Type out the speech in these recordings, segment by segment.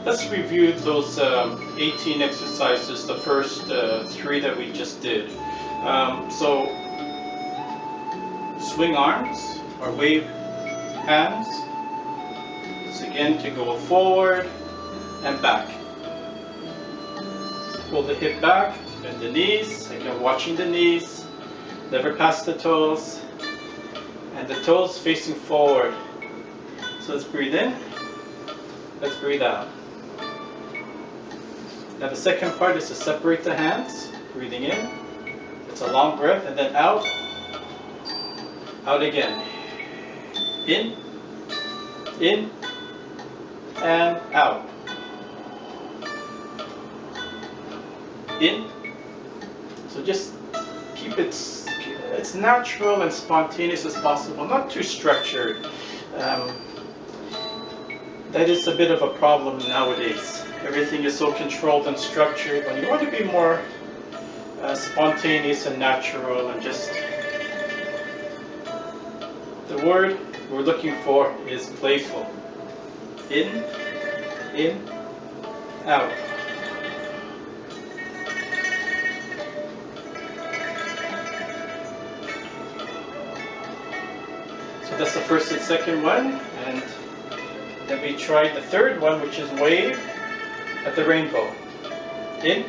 let's review those 18 exercises, the first 3 that we just did. So swing arms or wave hands. So again, to go forward and back. Pull the hip back, bend the knees, again watching the knees, never pass the toes, and the toes facing forward. So let's breathe in, let's breathe out. Now the second part is to separate the hands, breathing in, it's a long breath, and then out, out again. In, and out. In. So just keep it as natural and spontaneous as possible, not too structured. That is a bit of a problem nowadays. Everything is so controlled and structured, and you want to be more spontaneous and natural, and just the word we're looking for is playful. In, out. So that's the first and second one, and then we tried the third one, which is wave at the rainbow. In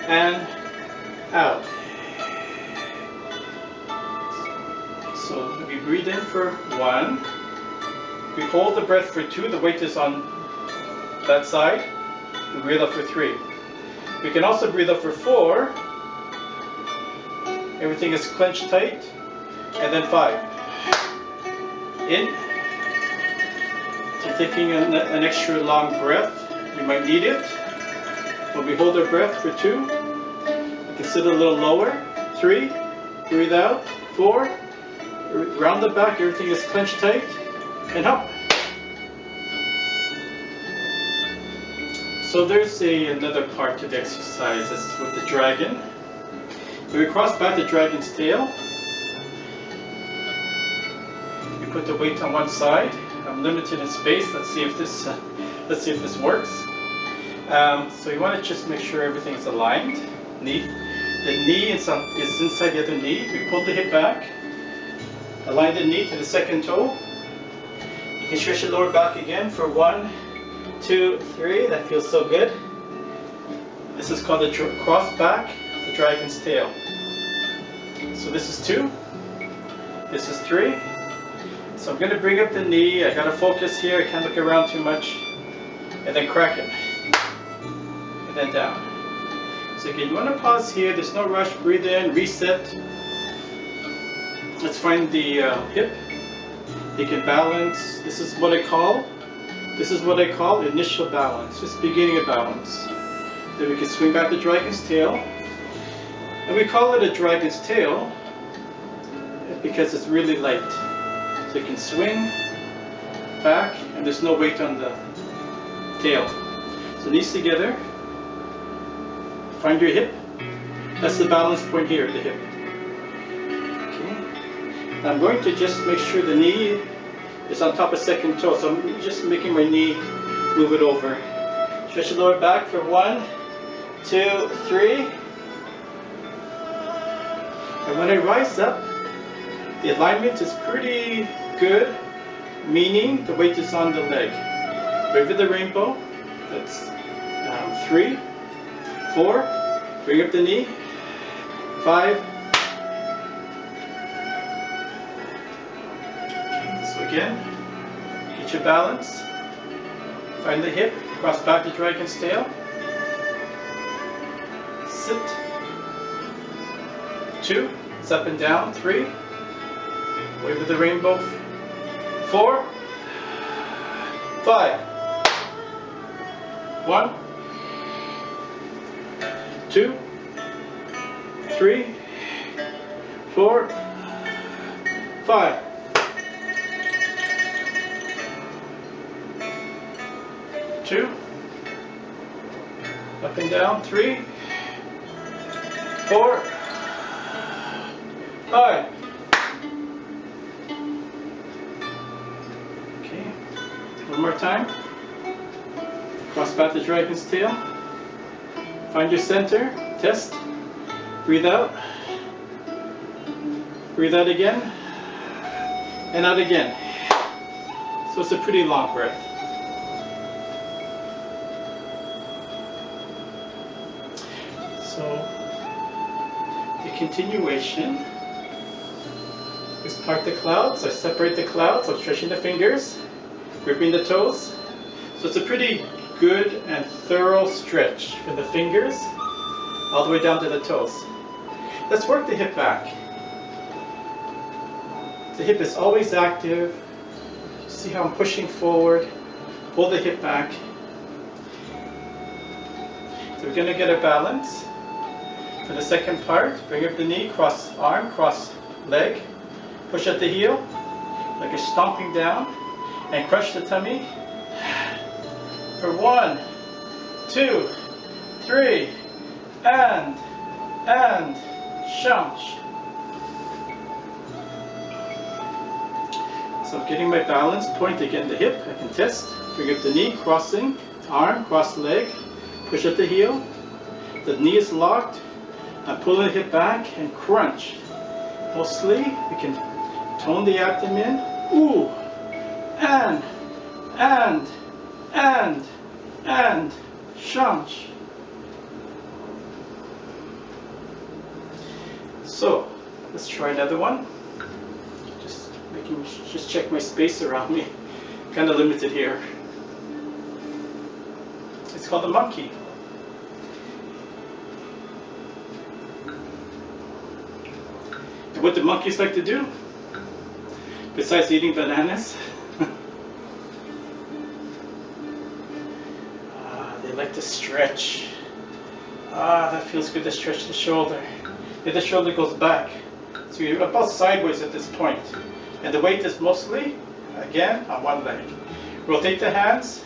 and out. So we breathe in for 1. We hold the breath for 2. The weight is on that side. We breathe up for 3. We can also breathe up for 4. Everything is clenched tight. And then 5. In. So taking an extra long breath. You might need it. But we hold our breath for 2. You can sit a little lower. 3. Breathe out. 4. Round the back. Everything is clenched tight. And up. So there's another part to the exercise. This is with the dragon. We cross back the dragon's tail. We put the weight on one side. I'm limited in space. Let's see if this works. So you want to just make sure everything's aligned. The knee is inside the other knee. We pull the hip back. Align the knee to the second toe. You can stretch your lower back again for 1, 2, 3. That feels so good. This is called the cross back, the dragon's tail. So this is 2. This is 3. So I'm going to bring up the knee. I got to focus here. I can't look around too much. And then crack it. And then down. So again, you want to pause here. There's no rush. Breathe in. Reset. Let's find the hip. You can balance. This is what I call initial balance. Just beginning of balance. Then we can swing back the dragon's tail. And we call it a dragon's tail because it's really light. So you can swing back and there's no weight on the tail. So knees together. Find your hip. That's the balance point here, the hip. Okay. Now I'm going to just make sure the knee is on top of second toe. So I'm just making my knee move it over. Stretch the lower back for 1, 2, 3. And when I rise up, the alignment is pretty good, meaning the weight is on the leg. Wave of the rainbow, that's 3, 4, bring up the knee, 5. So again, get your balance, find the hip, cross back the dragon's tail, sit, 2, it's up and down, 3, wave of the rainbow, 4, 5, 1, 2, 3, 4, 5. Two, up and down, 3, 4, 5. Okay, one more time. Cross path the dragon's tail. Find your center. Test. Breathe out. Breathe out again. And out again. So it's a pretty long breath. So the continuation is part the clouds. I separate the clouds. I'm stretching the fingers, gripping the toes. So it's a pretty good and thorough stretch from the fingers all the way down to the toes. Let's work the hip back. The hip is always active. See how I'm pushing forward. Pull the hip back. So we're going to get a balance. For the second part, bring up the knee, cross arm, cross leg. Push at the heel, like you're stomping down, and crush the tummy. For 1, 2, 3, and change. So I'm getting my balance, point again the hip, I can test. Bring up the knee, crossing, arm, cross leg, push at the heel. The knee is locked, I'm pulling the hip back and crunch. Mostly, we can tone the abdomen. Ooh, and change. So let's try another one. Just check my space around me. Kind of limited here. It's called the monkey. And what do monkeys like to do? Besides eating bananas, they like to stretch. That feels good to stretch the shoulder. Then the shoulder goes back. So you're about sideways at this point. And the weight is mostly, again, on one leg. Rotate the hands,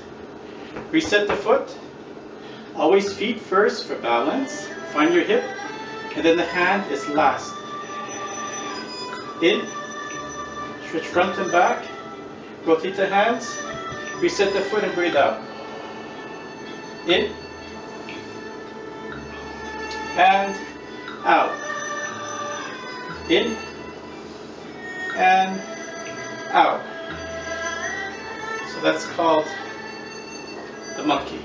reset the foot. Always feet first for balance. Find your hip, and then the hand is last. In, stretch front and back, rotate the hands, reset the foot and breathe out. In, and out. In, and out. So that's called the monkey.